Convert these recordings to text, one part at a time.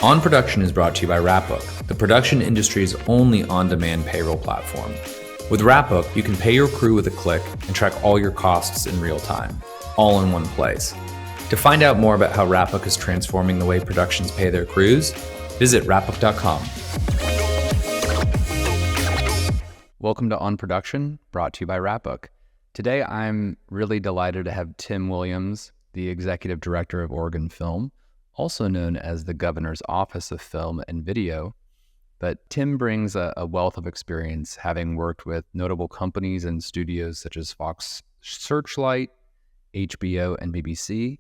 On Production is brought to you by Wrapbook, the production industry's only on-demand payroll platform. With Wrapbook, you can pay your crew with a click and track all your costs in real time, all in one place. To find out more about how Wrapbook is transforming the way productions pay their crews, visit wrapbook.com. Welcome to On Production, brought to you by Wrapbook. Today, I'm really delighted to have Tim Williams, the Executive Director of Oregon Film, also known as the Governor's Office of Film and Video. But Tim brings a wealth of experience, having worked with notable companies and studios such as Fox Searchlight, HBO, and BBC,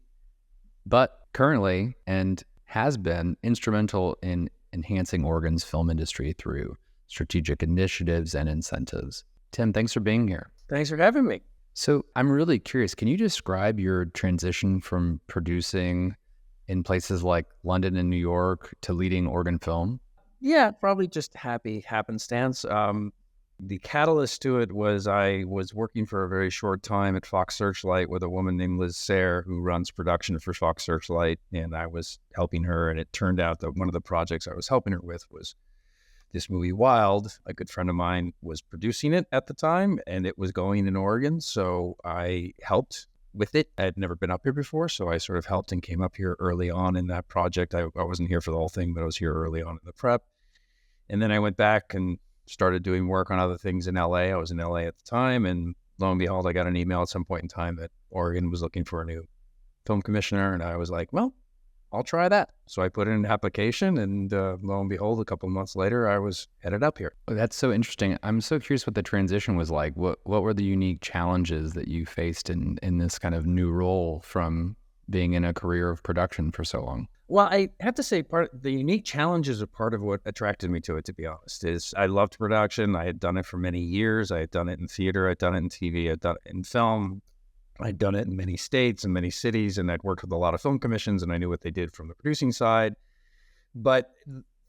but currently and has been instrumental in enhancing Oregon's film industry through strategic initiatives and incentives. Tim, thanks for being here. Thanks for having me. So I'm really curious, can you describe your transition from producing in places like London and New York to leading Oregon Film? Yeah, probably just happy happenstance. The catalyst to it was I was working for a very short time at Fox Searchlight with a woman named Liz Sayre, who runs production for Fox Searchlight, and I was helping her, and it turned out that one of the projects I was helping her with was this movie Wild. A good friend of mine was producing it at the time, and it was going in Oregon, so I helped with it. I had never been up here before, so I sort of helped and came up here early on in that project. I wasn't here for the whole thing, but I was here early on in the prep. And then I went back and started doing work on other things in LA. I was in LA at the time, and lo and behold, I got an email at some point in time that Oregon was looking for a new film commissioner, and I was like, well, I'll try that. So I put in an application, and lo and behold, a couple of months later, I was headed up here. That's so interesting. I'm so curious what the transition was like. What were the unique challenges that you faced in this kind of new role from being in a career of production for so long? Well, I have to say, the unique challenges are part of what attracted me to it, to be honest. Is I loved production. I had done it for many years. I had done it in theater. I'd done it in TV. I'd done it in film. I'd done it in many states and many cities, and I'd worked with a lot of film commissions, and I knew what they did from the producing side. But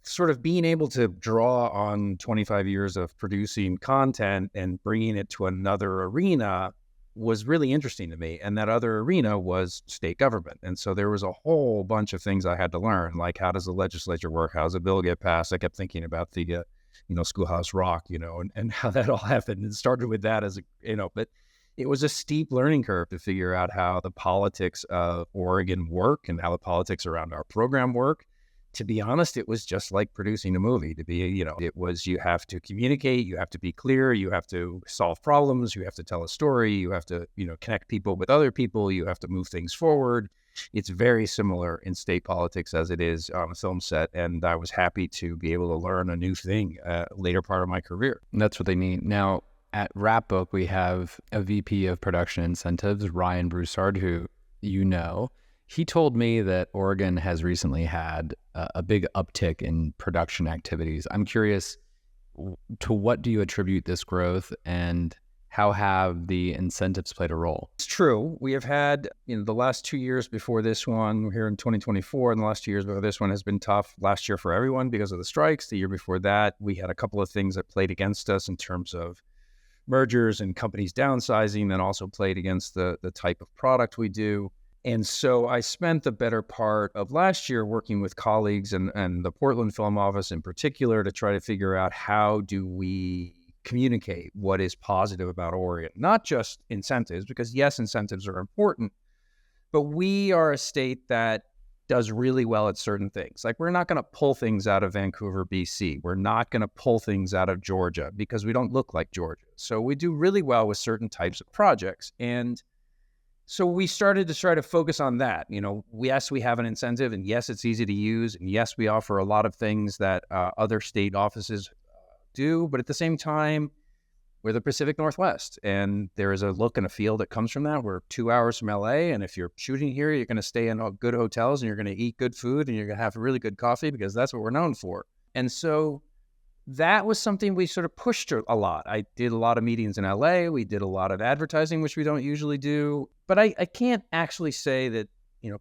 sort of being able to draw on 25 years of producing content and bringing it to another arena was really interesting to me. And that other arena was state government. And so there was a whole bunch of things I had to learn, like how does the legislature work? How does a bill get passed? I kept thinking about the, Schoolhouse Rock, and how that all happened. And started with that as but it was a steep learning curve to figure out how the politics of Oregon work and how the politics around our program work. To be honest, it was just like producing a movie. You have to communicate, you have to be clear, you have to solve problems, you have to tell a story, you have to, connect people with other people, you have to move things forward. It's very similar in state politics as it is on a film set. And I was happy to be able to learn a new thing later part of my career. That's what they need. Now, at Wrapbook, we have a VP of Production Incentives, Ryan Broussard, who he told me that Oregon has recently had a big uptick in production activities. I'm curious, to what do you attribute this growth, and how have the incentives played a role? It's true. We have had, the last 2 years before this one, we're here in 2024, and the last 2 years before this one has been tough. Last year for everyone because of the strikes. The year before that, we had a couple of things that played against us in terms of mergers and companies downsizing, and also played against the type of product we do. And so I spent the better part of last year working with colleagues and the Portland Film Office in particular to try to figure out how do we communicate what is positive about Oregon, not just incentives, because yes, incentives are important, but we are a state that does really well at certain things. Like, we're not going to pull things out of Vancouver, BC. We're not going to pull things out of Georgia because we don't look like Georgia. So we do really well with certain types of projects. And so we started to try to focus on that. Yes, we have an incentive, and yes, it's easy to use, and yes, we offer a lot of things that other state offices do, but at the same time, we're the Pacific Northwest, and there is a look and a feel that comes from that. We're 2 hours from LA, and if you're shooting here, you're going to stay in good hotels, and you're going to eat good food, and you're going to have really good coffee, because that's what we're known for. And so that was something we sort of pushed a lot. I did a lot of meetings in LA. We did a lot of advertising, which we don't usually do. But I can't actually say that,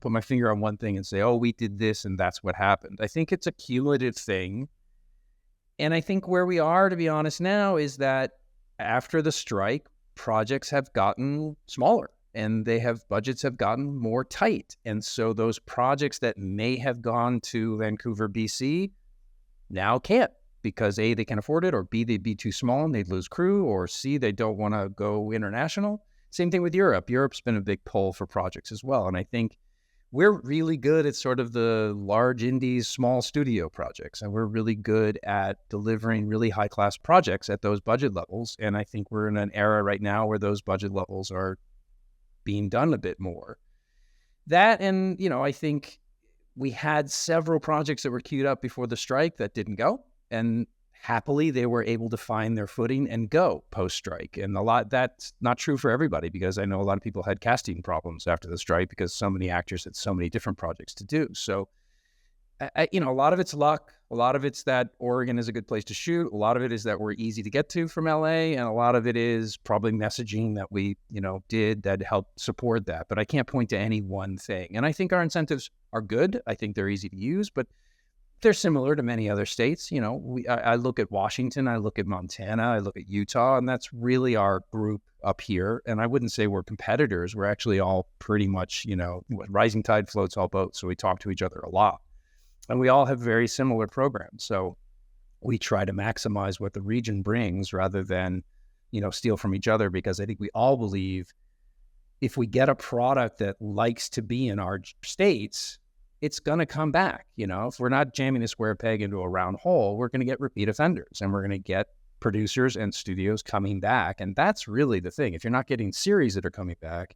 put my finger on one thing and say, oh, we did this and that's what happened. I think it's a cumulative thing. And I think where we are, to be honest now, is that after the strike, projects have gotten smaller. and budgets have gotten more tight. And so those projects that may have gone to Vancouver, BC now can't, because A, they can't afford it, or B, they'd be too small and they'd lose crew, or C, they don't want to go international. Same thing with Europe. Europe's been a big pull for projects as well. And I think we're really good at sort of the large indies, small studio projects, and we're really good at delivering really high-class projects at those budget levels. And I think we're in an era right now where those budget levels are being done a bit more. That, and, I think we had several projects that were queued up before the strike that didn't go, and happily they were able to find their footing and go post-strike. And that's not true for everybody, because I know a lot of people had casting problems after the strike because so many actors had so many different projects to do. So, a lot of it's luck. A lot of it's that Oregon is a good place to shoot. A lot of it is that we're easy to get to from LA. And a lot of it is probably messaging that we, did that helped support that. But I can't point to any one thing. And I think our incentives are good. I think they're easy to use, but they're similar to many other states. I look at Washington, I look at Montana, I look at Utah, and that's really our group up here. And I wouldn't say we're competitors. We're actually all pretty much, rising tide floats all boats. So we talk to each other a lot. And we all have very similar programs. So we try to maximize what the region brings rather than, steal from each other, because I think we all believe if we get a product that likes to be in our states, it's going to come back. If we're not jamming a square peg into a round hole, we're going to get repeat offenders, and we're going to get producers and studios coming back. And that's really the thing. If you're not getting series that are coming back,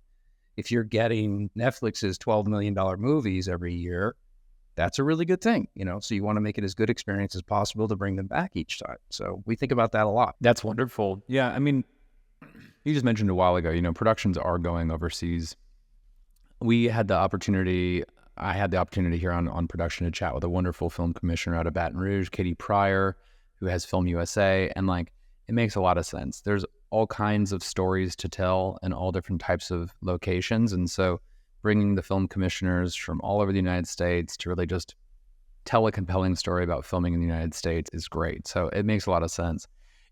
if you're getting Netflix's $12 million movies every year, that's a really good thing, so you want to make it as good experience as possible to bring them back each time. So we think about that a lot. That's wonderful. Yeah. I mean, you just mentioned a while ago, productions are going overseas. I had the opportunity here on production to chat with a wonderful film commissioner out of Baton Rouge, Katie Pryor, who has Film USA. And it makes a lot of sense. There's all kinds of stories to tell in all different types of locations. And so bringing the film commissioners from all over the United States to really just tell a compelling story about filming in the United States is great. So it makes a lot of sense.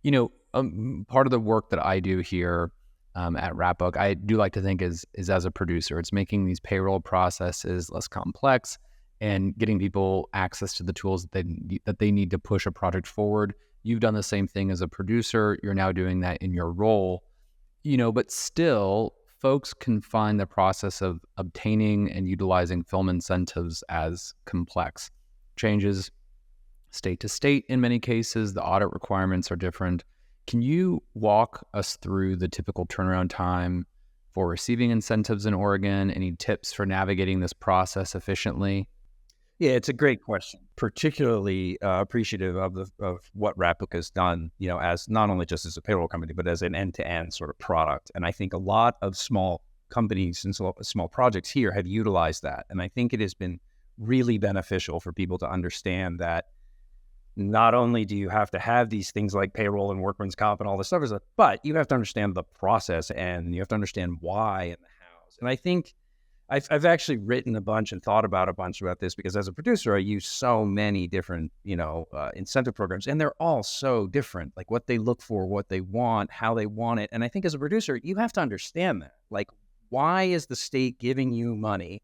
Part of the work that I do here at Wrapbook, I do like to think is as a producer. It's making these payroll processes less complex and getting people access to the tools that they need to push a project forward. You've done the same thing as a producer. You're now doing that in your role, but still, folks can find the process of obtaining and utilizing film incentives as complex. Changes state to state in many cases. The audit requirements are different. Can you walk us through the typical turnaround time for receiving incentives in Oregon? Any tips for navigating this process efficiently? Yeah, it's a great question. Particularly appreciative of what Wrapbook has done, as not only just as a payroll company, but as an end-to-end sort of product. And I think a lot of small companies and small projects here have utilized that. And I think it has been really beneficial for people to understand that not only do you have to have these things like payroll and workman's comp and all this stuff, but you have to understand the process, and you have to understand why and the hows. And I think I've actually written a bunch and thought about a bunch about this, because as a producer, I use so many different, incentive programs, and they're all so different, like what they look for, what they want, how they want it. And I think as a producer, you have to understand that, like, why is the state giving you money,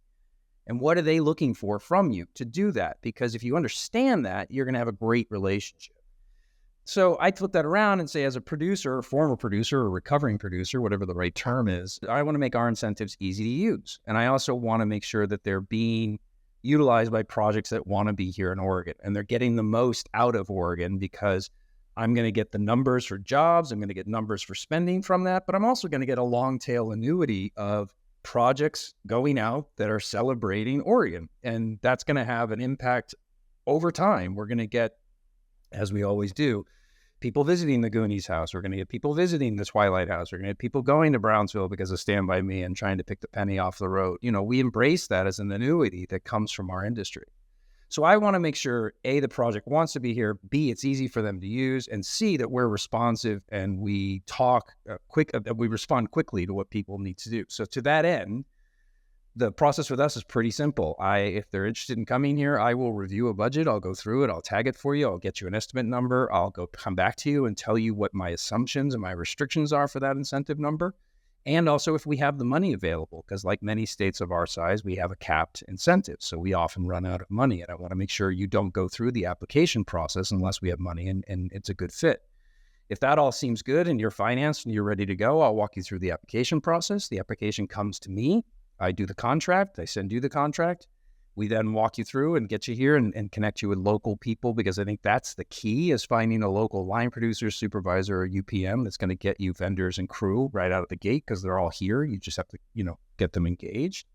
and what are they looking for from you to do that? Because if you understand that, you're going to have a great relationship. So I flip that around and say, as a producer, former producer, or recovering producer, whatever the right term is, I want to make our incentives easy to use. And I also want to make sure that they're being utilized by projects that want to be here in Oregon, and they're getting the most out of Oregon, because I'm going to get the numbers for jobs, I'm going to get numbers for spending from that, but I'm also going to get a long tail annuity of projects going out that are celebrating Oregon. And that's going to have an impact over time. We're going to get, as we always do, people visiting the Goonies house. We're going to get people visiting the Twilight house. We're going to get people going to Brownsville because of Stand By Me and trying to pick the penny off the road. We embrace that as an annuity that comes from our industry. So I want to make sure, A, the project wants to be here, B, it's easy for them to use, and C, that we're responsive and we we respond quickly to what people need to do. So to that end, the process with us is pretty simple. If they're interested in coming here, I will review a budget. I'll go through it. I'll tag it for you. I'll get you an estimate number. I'll come back to you and tell you what my assumptions and my restrictions are for that incentive number. And also if we have the money available, because like many states of our size, we have a capped incentive. So we often run out of money. And I want to make sure you don't go through the application process unless we have money and it's a good fit. If that all seems good and you're financed and you're ready to go, I'll walk you through the application process. The application comes to me. I do the contract. I send you the contract. We then walk you through and get you here and connect you with local people, because I think that's the key, is finding a local line producer, supervisor, or UPM that's going to get you vendors and crew right out of the gate, because they're all here. You just have to, get them engaged.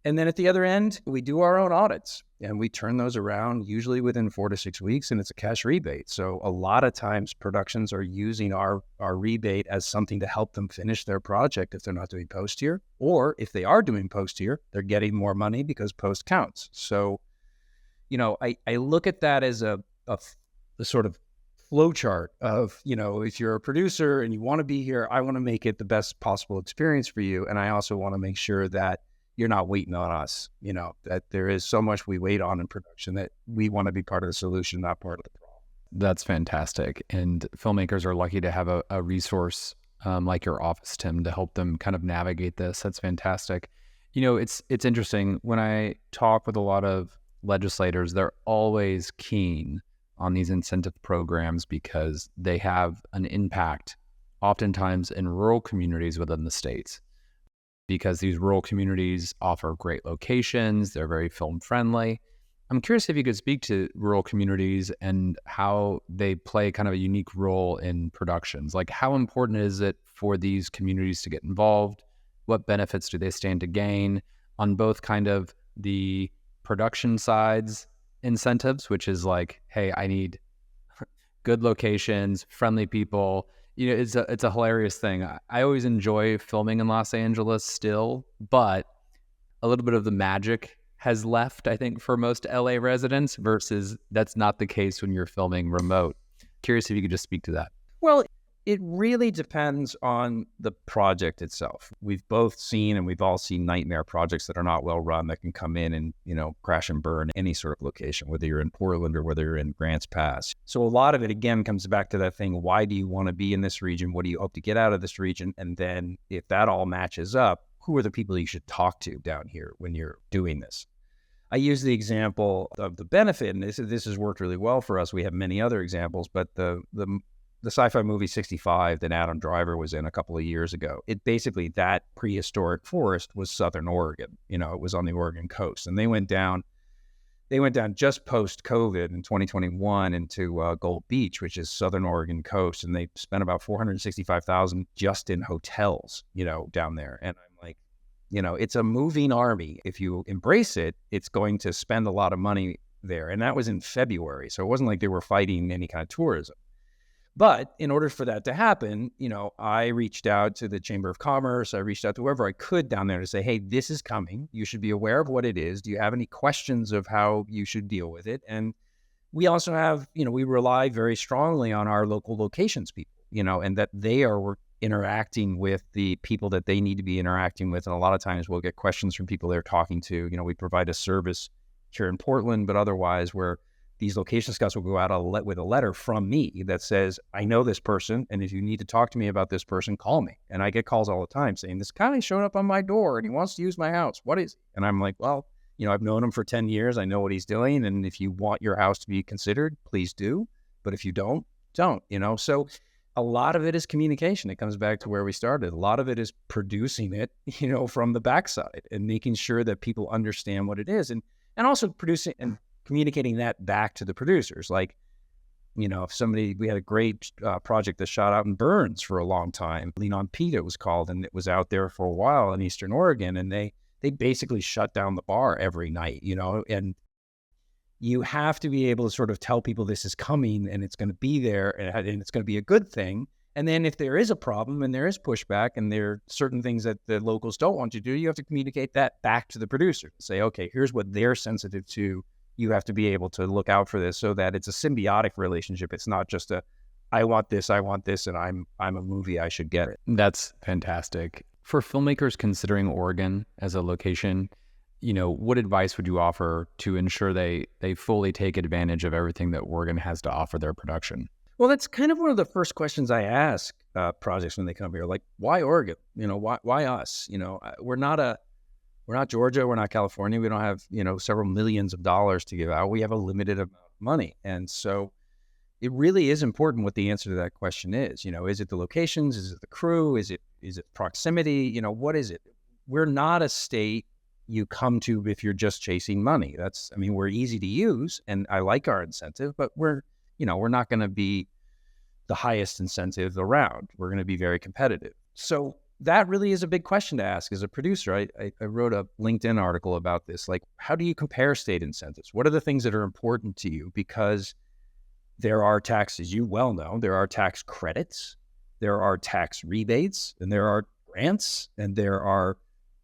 And then at the other end, we do our own audits and we turn those around usually within 4 to 6 weeks, and it's a cash rebate. So a lot of times productions are using our rebate as something to help them finish their project if they're not doing post here, or if they are doing post here, they're getting more money because post counts. So, I look at that as a sort of flow chart of, if you're a producer and you want to be here, I want to make it the best possible experience for you. And I also want to make sure that you're not waiting on us, that there is so much we wait on in production that we want to be part of the solution, not part of the problem. That's fantastic. And filmmakers are lucky to have a resource like your office, Tim, to help them kind of navigate this. That's fantastic. It's interesting when I talk with a lot of legislators, they're always keen on these incentive programs because they have an impact oftentimes in rural communities within the states, because these rural communities offer great locations. They're very film friendly. I'm curious if you could speak to rural communities and how they play kind of a unique role in productions. Like, how important is it for these communities to get involved? What benefits do they stand to gain on both kind of the production sides incentives, which is like, hey, I need good locations, friendly people. It's a hilarious thing. I always enjoy filming in Los Angeles still, but a little bit of the magic has left, I think, for most LA residents, versus that's not the case when you're filming remote. Curious if you could just speak to that. Well, it really depends on the project itself. We've both seen, and we've all seen, nightmare projects that are not well run that can come in and, crash and burn any sort of location, whether you're in Portland or whether you're in Grants Pass. So a lot of it, again, comes back to that thing. Why do you want to be in this region? What do you hope to get out of this region? And then if that all matches up, who are the people you should talk to down here when you're doing this? I use the example of the benefit, and this has worked really well for us. We have many other examples, but the sci-fi movie 65 that Adam Driver was in a couple of years ago, it basically, that prehistoric forest was Southern Oregon. It was on the Oregon coast, and they went down just post-COVID in 2021 into Gold Beach, which is Southern Oregon coast, and they spent about $465,000 just in hotels, down there. And I'm like, it's a moving army. If you embrace it, it's going to spend a lot of money there. And that was in February, so it wasn't like they were fighting any kind of tourism. But in order for that to happen, I reached out to the Chamber of Commerce. I reached out to whoever I could down there to say, hey, this is coming. You should be aware of what it is. Do you have any questions of how you should deal with it? And we also have, we rely very strongly on our local locations people, and that they are interacting with the people that they need to be interacting with. And a lot of times we'll get questions from people they're talking to. We provide a service here in Portland, but otherwise where these location scouts will go out with a letter from me that says, I know this person, and if you need to talk to me about this person, call me. And I get calls all the time saying, this guy showed up on my door and he wants to use my house. What is he? And I'm like, well, I've known him for 10 years. I know what he's doing. And if you want your house to be considered, please do. But if you don't. So a lot of it is communication. It comes back to where we started. A lot of it is producing it, from the backside and making sure that people understand what it is. And also producing and communicating that back to the producers. Like, if we had a great project that shot out in Burns for a long time, Lean on Pete it was called, and it was out there for a while in Eastern Oregon, and they basically shut down the bar every night, and you have to be able to sort of tell people this is coming and it's going to be there and it's going to be a good thing. And then if there is a problem and there is pushback and there are certain things that the locals don't want you to do, you have to communicate that back to the producer. Say, okay, here's what they're sensitive to. You have to be able to look out for this so that it's a symbiotic relationship. It's not just I want this, and I'm a movie, I should get it. That's fantastic. For filmmakers considering Oregon as a location, what advice would you offer to ensure they fully take advantage of everything that Oregon has to offer their production? Well, that's kind of one of the first questions I ask projects when they come here. Like, why Oregon? Why us? We're not Georgia. We're not California. We don't have, several millions of dollars to give out. We have a limited amount of money. And so it really is important what the answer to that question is. Is it the locations? Is it the crew? Is it proximity? What is it? We're not a state you come to if you're just chasing money. We're easy to use and I like our incentive, but we're not going to be the highest incentive around. We're going to be very competitive. So that really is a big question to ask as a producer. I wrote a LinkedIn article about this. Like, how do you compare state incentives? What are the things that are important to you? Because there are taxes, you well know, there are tax credits, there are tax rebates, and there are grants, and there are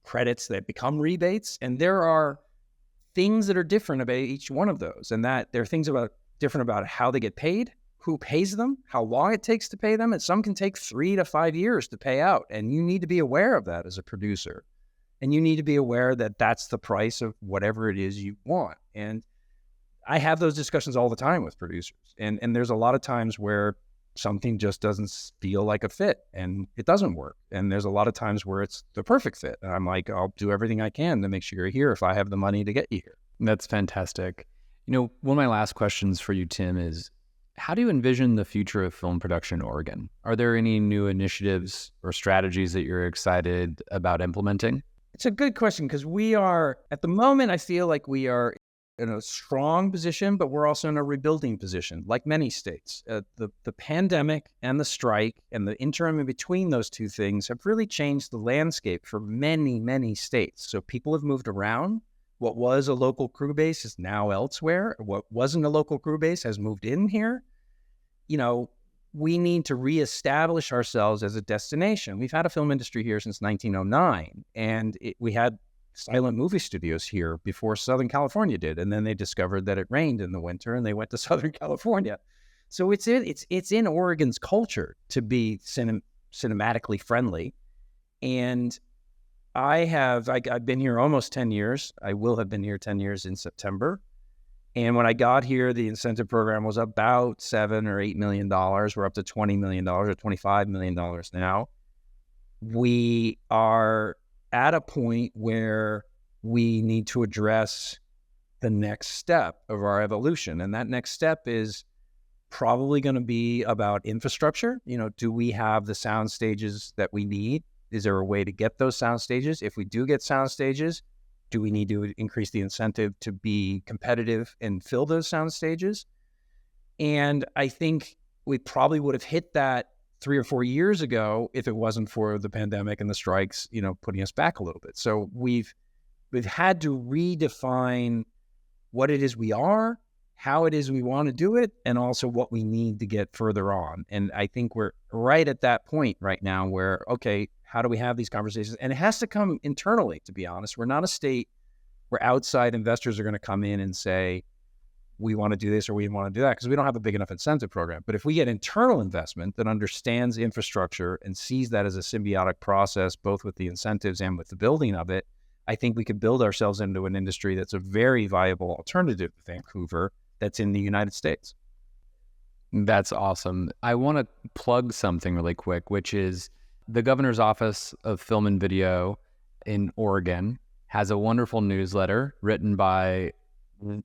credits that become rebates, and there are things that are different about each one of those, and that there are things different about how they get paid, who pays them, how long it takes to pay them, and some can take 3 to 5 years to pay out, and you need to be aware of that as a producer, and you need to be aware that that's the price of whatever it is you want. And I have those discussions all the time with producers, and there's a lot of times where something just doesn't feel like a fit and it doesn't work. And there's a lot of times where it's the perfect fit. And I'm like, I'll do everything I can to make sure you're here if I have the money to get you here. That's fantastic. One of my last questions for you, Tim, is how do you envision the future of film production in Oregon? Are there any new initiatives or strategies that you're excited about implementing? It's a good question because we are, at the moment, I feel like we are in a strong position, but we're also in a rebuilding position, like many states. The pandemic and the strike and the interim in between those two things have really changed the landscape for many, many states. So people have moved around. What was a local crew base is now elsewhere. What wasn't a local crew base has moved in here. We need to reestablish ourselves as a destination. We've had a film industry here since 1909, and we had silent movie studios here before Southern California did. And then they discovered that it rained in the winter and they went to Southern California. So it's in Oregon's culture to be cinematically friendly. And I've been here almost 10 years. I will have been here 10 years in September. And when I got here, the incentive program was about $7 or $8 million. We're up to $20 million or $25 million now. We are at a point where we need to address the next step of our evolution. And that next step is probably going to be about infrastructure. Do we have the sound stages that we need? Is there a way to get those sound stages? If we do get sound stages, do we need to increase the incentive to be competitive and fill those sound stages? And I think we probably would have hit that 3 or 4 years ago if it wasn't for the pandemic and the strikes, putting us back a little bit. So we've had to redefine what it is we are, how it is we want to do it, and also what we need to get further on. And I think we're right at that point right now where, okay, how do we have these conversations? And it has to come internally, to be honest. We're not a state where outside investors are going to come in and say, we want to do this or we want to do that, because we don't have a big enough incentive program. But if we get internal investment that understands infrastructure and sees that as a symbiotic process, both with the incentives and with the building of it, I think we could build ourselves into an industry that's a very viable alternative to Vancouver that's in the United States. That's awesome. I want to plug something really quick, which is the Governor's Office of Film and Video in Oregon has a wonderful newsletter written by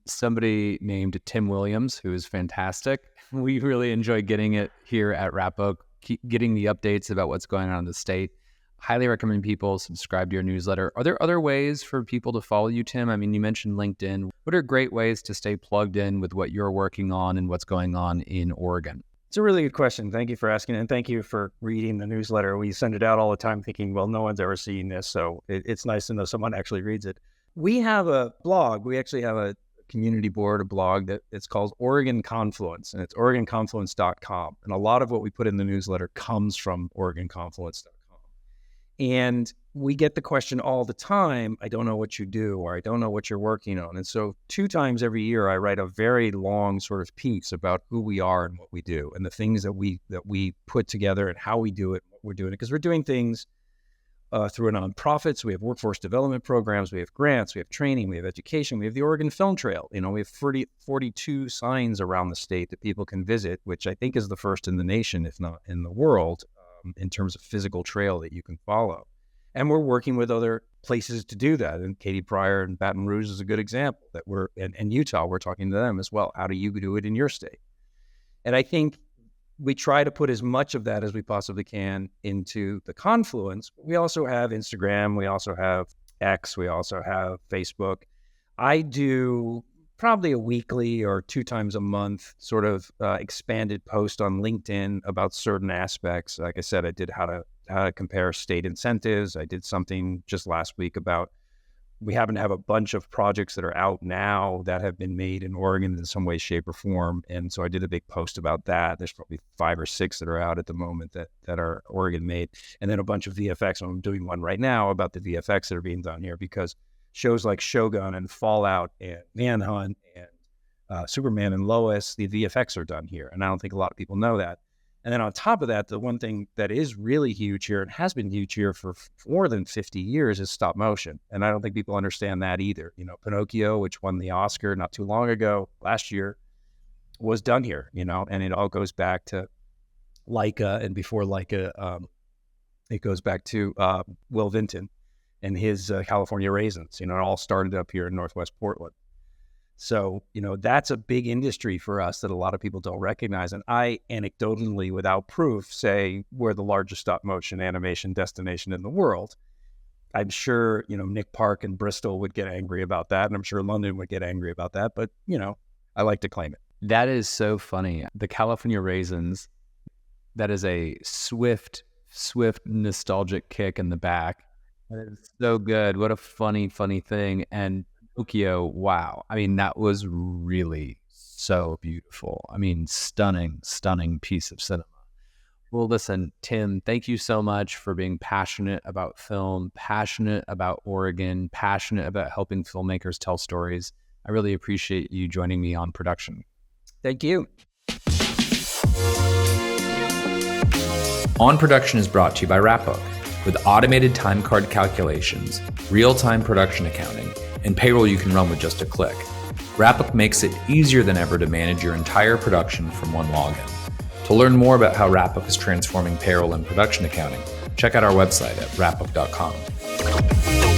somebody named Tim Williams, who is fantastic. We really enjoy getting it here at Wrapbook, getting the updates about what's going on in the state. Highly recommend people subscribe to your newsletter. Are there other ways for people to follow you, Tim? I mean, you mentioned LinkedIn. What are great ways to stay plugged in with what you're working on and what's going on in Oregon? It's a really good question. Thank you for asking. And thank you for reading the newsletter. We send it out all the time thinking, well, no one's ever seen this. So it's nice to know someone actually reads it. We have a blog. We actually have a community board, a blog that it's called Oregon Confluence, and it's OregonConfluence.com. And a lot of what we put in the newsletter comes from OregonConfluence.com. And we get the question all the time, I don't know what you do, or I don't know what you're working on. And so 2 times every year, I write a very long sort of piece about who we are and what we do and the things that we put together and how we do it, what we're doing it. Because we're doing things through nonprofits. We have workforce development programs. We have grants. We have training. We have education. We have the Oregon Film Trail. We have 42 signs around the state that people can visit, which I think is the first in the nation, if not in the world. in terms of physical trail that you can follow. And we're working with other places to do that. And Katie Pryor and Baton Rouge is a good example that and Utah, we're talking to them as well. How do you do it in your state? And I think we try to put as much of that as we possibly can into the Confluence. We also have Instagram. We also have X. We also have Facebook. I do probably a weekly or 2 times a month sort of expanded post on LinkedIn about certain aspects. Like I said, I did how to compare state incentives. I did something just last week about we happen to have a bunch of projects that are out now that have been made in Oregon in some way, shape, or form. And so I did a big post about that. There's probably 5 or 6 that are out at the moment that are Oregon made. And then a bunch of VFX. I'm doing one right now about the VFX that are being done here, because shows like Shogun and Fallout and Manhunt and Superman and Lois, the VFX are done here. And I don't think a lot of people know that. And then on top of that, the one thing that is really huge here and has been huge here for more than 50 years is stop motion. And I don't think people understand that either. You know, Pinocchio, which won the Oscar not too long ago, last year, was done here, you know, and it all goes back to Leica. And before Leica, it goes back to Will Vinton and his California Raisins. You know, it all started up here in Northwest Portland. So, you know, that's a big industry for us that a lot of people don't recognize. And I anecdotally, without proof, say we're the largest stop motion animation destination in the world. I'm sure, you know, Nick Park and Bristol would get angry about that. And I'm sure London would get angry about that. But, you know, I like to claim it. That is so funny. The California Raisins, that is a swift nostalgic kick in the back. That is so good. What a funny thing. And Pinocchio, wow. I mean, that was really so beautiful. I mean, stunning piece of cinema. Well, listen, Tim, thank you so much for being passionate about film, passionate about Oregon, passionate about helping filmmakers tell stories. I really appreciate you joining me on production. Thank you. On Production is brought to you by Wrapbook. With automated time card calculations, real-time production accounting, and payroll you can run with just a click, Wrapbook makes it easier than ever to manage your entire production from one login. To learn more about how Wrapbook is transforming payroll and production accounting, check out our website at wrapbook.com.